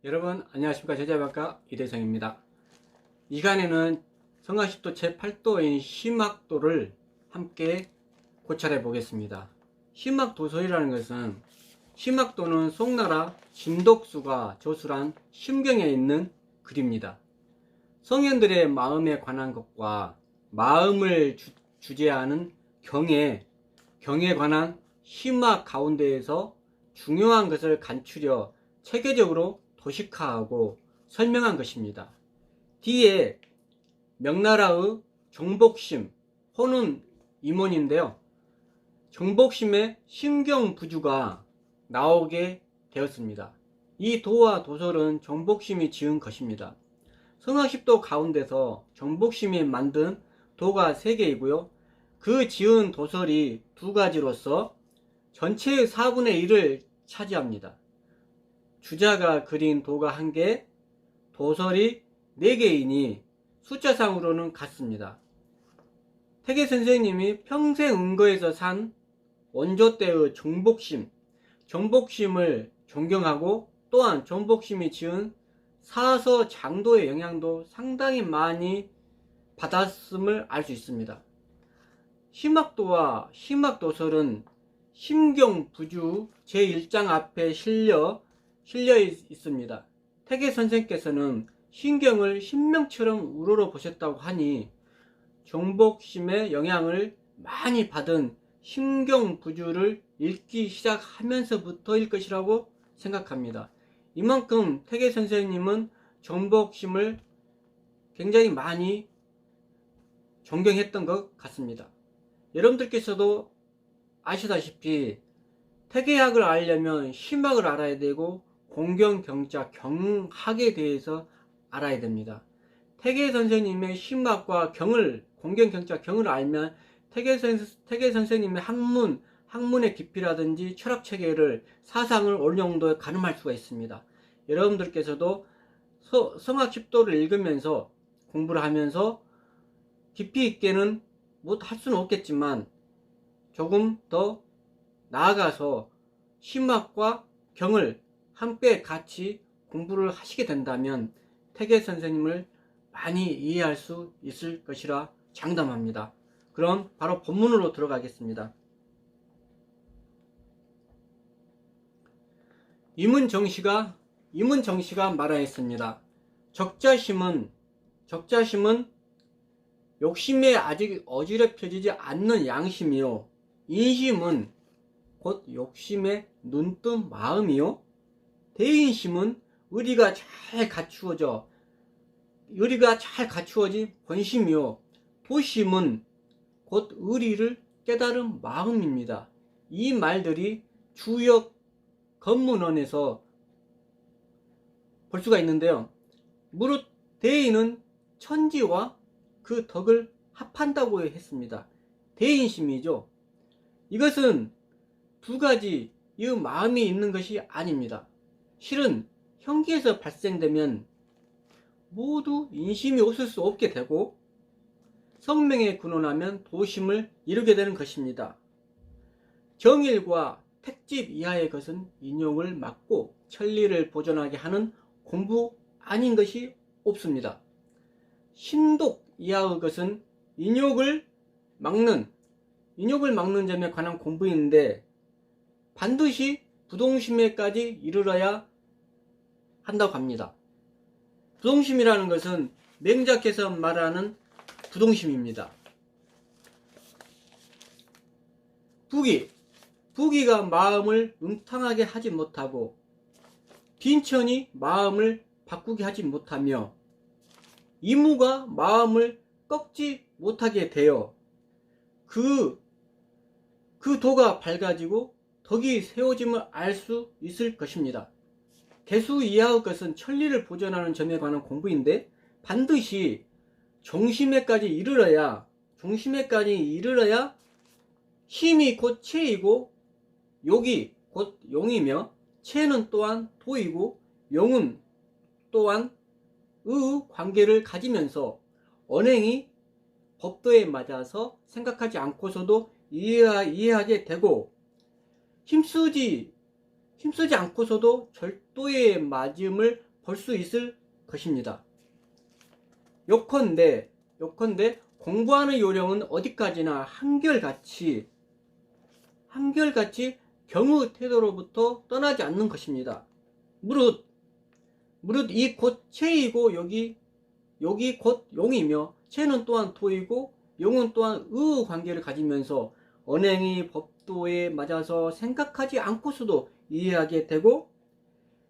여러분 안녕하십니까. 제자박가 이대성입니다. 이 시간에는 성악십도 제8도인 심학도를 함께 고찰해 보겠습니다. 심학도설이라는 것은 심학도는 송나라 진독수가 저술한 심경에 있는 글입니다. 성현들의 마음에 관한 것과 마음을 주제하는 경에 관한 심학 가운데에서 중요한 것을 간추려 체계적으로 도식화하고 설명한 것입니다. 뒤에 명나라의 정복심, 호는 임원인데요. 정복심의 심경부주가 나오게 되었습니다. 이 도와 도설은 정복심이 지은 것입니다. 성악십도 가운데서 정복심이 만든 도가 3개이고요. 그 지은 도설이 2가지로서 전체의 4분의 1을 차지합니다. 주자가 그린 도가 1개, 도설이 4개이니 숫자상으로는 같습니다. 태계 선생님이 평생 은거에서 산 원조 때의 정복심을 존경하고 또한 정복심이 지은 사서 장도의 영향도 상당히 많이 받았음을 알 수 있습니다. 심학도와 심학도설은 심경부주 제1장 앞에 실려 있습니다. 태계 선생께서는 신경을 신명처럼 우러러 보셨다고 하니 정복심의 영향을 많이 받은 심경부주를 읽기 시작하면서부터일 것이라고 생각합니다. 이만큼 태계 선생님은 정복심을 굉장히 많이 존경했던 것 같습니다. 여러분들께서도 아시다시피 태계학을 알려면 심학을 알아야 되고 공경경자 경학에 대해서 알아야 됩니다. 태계 선생님의 심학과 공경경자 경을 알면 태계 선생님의 학문의 깊이라든지 철학 체계를 사상을 어느 정도에 가늠할 수가 있습니다. 여러분들께서도 성악십도를 읽으면서 공부를 하면서 깊이 있게는 할 수는 없겠지만 조금 더 나아가서 심학과 경을 함께 같이 공부를 하시게 된다면 태계 선생님을 많이 이해할 수 있을 것이라 장담합니다. 그럼 바로 본문으로 들어가겠습니다. 이문정씨가 말하였습니다. 적자심은 욕심에 아직 어지럽혀지지 않는 양심이요, 인심은 곧 욕심에 눈뜬 마음이요, 대인심은 의리가 잘 갖추어진 본심이요, 도심은 곧 의리를 깨달은 마음입니다. 이 말들이 주역 검문원에서 볼 수가 있는데요. 무릇 대인은 천지와 그 덕을 합한다고 했습니다. 대인심이죠. 이것은 2가지 이 마음이 있는 것이 아닙니다. 실은 형기에서 발생되면 모두 인심이 없을 수 없게 되고 성명에 근원하면 도심을 이루게 되는 것입니다. 정일과 택집 이하의 것은 인용을 막고 천리를 보존하게 하는 공부 아닌 것이 없습니다. 신독 이하의 것은 인욕을 막는 점에 관한 공부인데 반드시 부동심에까지 이르러야 한다고 합니다. 부동심이라는 것은 맹자께서 말하는 부동심입니다. 부기가 마음을 음탕하게 하지 못하고 빈천이 마음을 바꾸게 하지 못하며 이무가 마음을 꺾지 못하게 되어 그 도가 밝아지고 덕이 세워짐을 알 수 있을 것입니다. 개수 이하의 것은 천리를 보존하는 점에 관한 공부인데 반드시 종심에까지 이르러야 힘이 곧 체이고 욕이 곧 용이며 체는 또한 도이고 용은 또한 의 관계를 가지면서 언행이 법도에 맞아서 생각하지 않고서도 이해하게 되고 힘쓰지 않고서도 절도에 맞음을 볼 수 있을 것입니다. 요컨대 공부하는 요령은 어디까지나 한결같이 경의 태도로부터 떠나지 않는 것입니다. 무릇 이 곧 체이고 여기 곧 용이며 체는 또한 도이고 용은 또한 의 관계를 가지면서 언행이 법도에 맞아서 생각하지 않고서도 이해하게 되고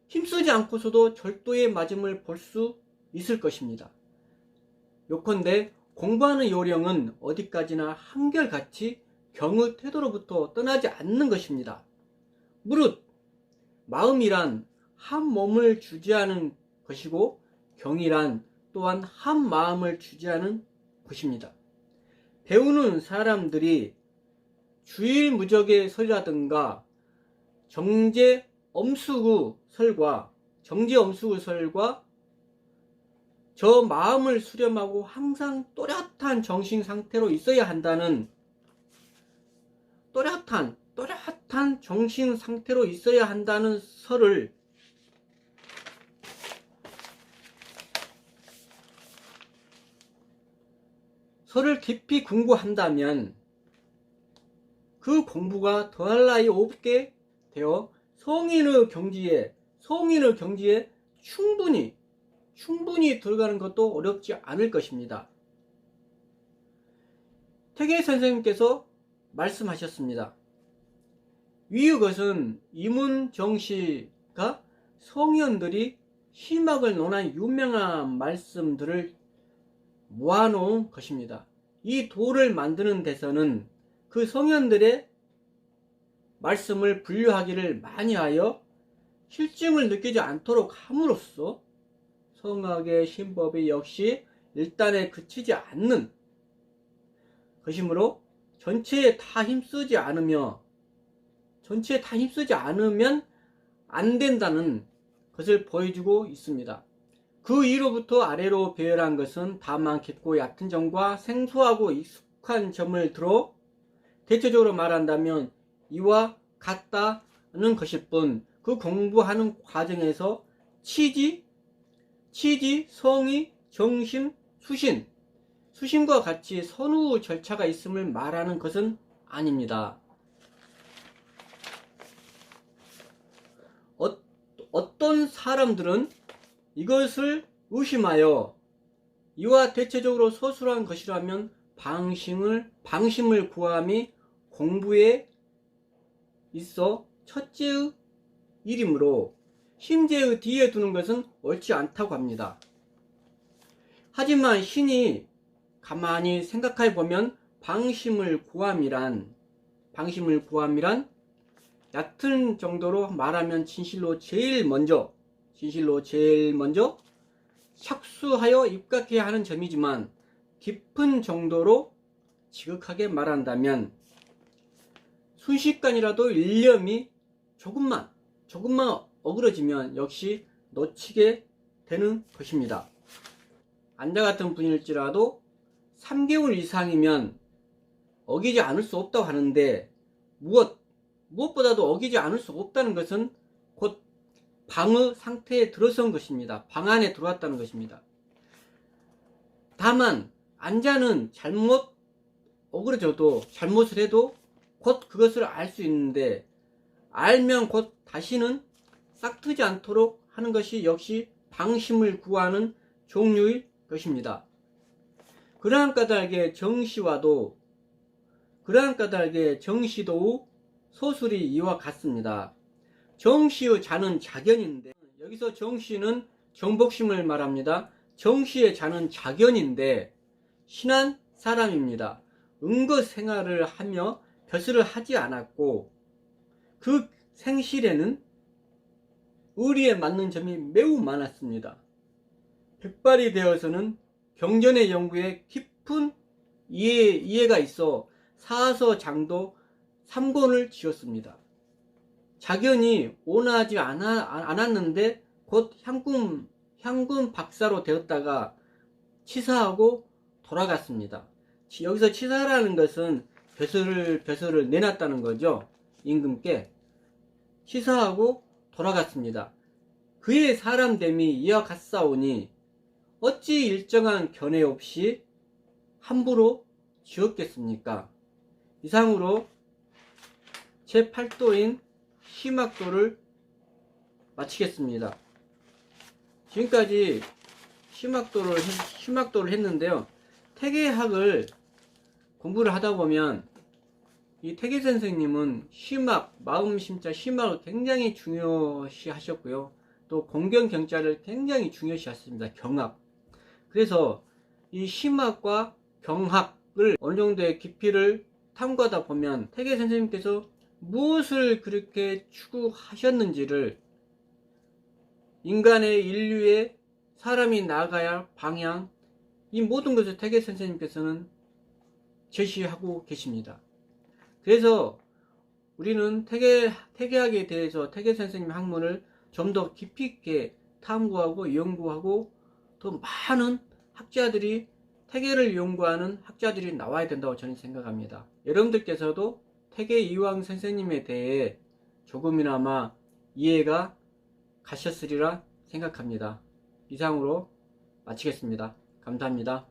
힘쓰지 않고서도 절도의 맞음을 볼 수 있을 것입니다. 요컨대 공부하는 요령은 어디까지나 한결같이 경의 태도로부터 떠나지 않는 것입니다. 무릇 마음이란 한 몸을 주재하는 것이고 경이란 또한 한 마음을 주재하는 것입니다. 배우는 사람들이 주일무적의 설이라든가 정제 엄수구 설과 저 마음을 수렴하고 항상 또렷한 정신 상태로 있어야 한다는 또렷한 정신 상태로 있어야 한다는 설을 깊이 공부한다면 그 공부가 더할 나위 없게 되어 성인의 경지에 충분히 들어가는 것도 어렵지 않을 것입니다. 태계 선생님께서 말씀하셨습니다. 위의 것은 이문정씨가 성현들이 희막을 논한 유명한 말씀들을 모아놓은 것입니다. 이 도를 만드는 데서는 그 성현들의 말씀을 분류하기를 많이 하여 실증을 느끼지 않도록 함으로써 성악의 신법이 역시 일단에 그치지 않는 것이므로 전체에 다 힘쓰지 않으면 안 된다는 것을 보여주고 있습니다. 그 위로부터 아래로 배열한 것은 다만 깊고 얕은 점과 생소하고 익숙한 점을 들어 대체적으로 말한다면 이와 같다는 것일 뿐, 그 공부하는 과정에서 치지, 성의, 정심, 수심과 같이 선후 절차가 있음을 말하는 것은 아닙니다. 어떤 사람들은 이것을 의심하여 이와 대체적으로 서술한 것이라면 방심을 구함이 공부에 있어 첫째의 일이므로 심재의 뒤에 두는 것은 옳지 않다고 합니다. 하지만 신이 가만히 생각해 보면 방심을 구함이란 얕은 정도로 말하면 진실로 제일 먼저 착수하여 입각해야 하는 점이지만, 깊은 정도로 지극하게 말한다면 순식간이라도 일념이 조금만 어그러지면 역시 놓치게 되는 것입니다. 안자 같은 분일지라도 3개월 이상이면 어기지 않을 수 없다고 하는데, 무엇보다도 어기지 않을 수 없다는 것은 곧 방의 상태에 들어선 것입니다. 방 안에 들어왔다는 것입니다. 다만 안자는 잘못을 해도 곧 그것을 알 수 있는데, 알면 곧 다시는 싹트지 않도록 하는 것이 역시 방심을 구하는 종류일 것입니다. 그러한 까닭에 정시도의 소술이 이와 같습니다. 정시의 자는 자견인데, 여기서 정시는 정복심을 말합니다. 정시의 자는 자견인데 신한 사람입니다. 은거 생활을 하며 벼슬을 하지 않았고 그 생실에는 의리에 맞는 점이 매우 많았습니다. 백발이 되어서는 경전의 연구에 깊은 이해가 있어 사서장도 3권을 지었습니다. 자견이 온화하지 않았는데 곧 향군 박사로 되었다가 치사하고 돌아갔습니다. 여기서 치사라는 것은 벼슬을 내놨다는 거죠. 임금께 치사하고 돌아갔습니다. 그의 사람됨이 이와 같사오니 어찌 일정한 견해 없이 함부로 지었겠습니까? 이상으로 제8도인 심학도를 마치겠습니다. 지금까지 심학도를 했는데요. 태계학을 공부를 하다 보면 이 태계 선생님은 심학, 마음심자 심학을 굉장히 중요시 하셨고요. 또 공경경자를 굉장히 중요시 하셨습니다. 경학. 그래서 이 심학과 경학을 어느 정도의 깊이를 탐구하다 보면 태계 선생님께서 무엇을 그렇게 추구하셨는지를 인간의 인류의 사람이 나아가야 할 방향, 이 모든 것을 태계 선생님께서는 제시하고 계십니다. 그래서 우리는 태계학에 대해서 태계 선생님 학문을 좀 더 깊이 있게 탐구하고 연구하고 더 많은 학자들이 태계를 연구하는 학자들이 나와야 된다고 저는 생각합니다. 여러분들께서도 태계 이황 선생님에 대해 조금이나마 이해가 가셨으리라 생각합니다. 이상으로 마치겠습니다. 감사합니다.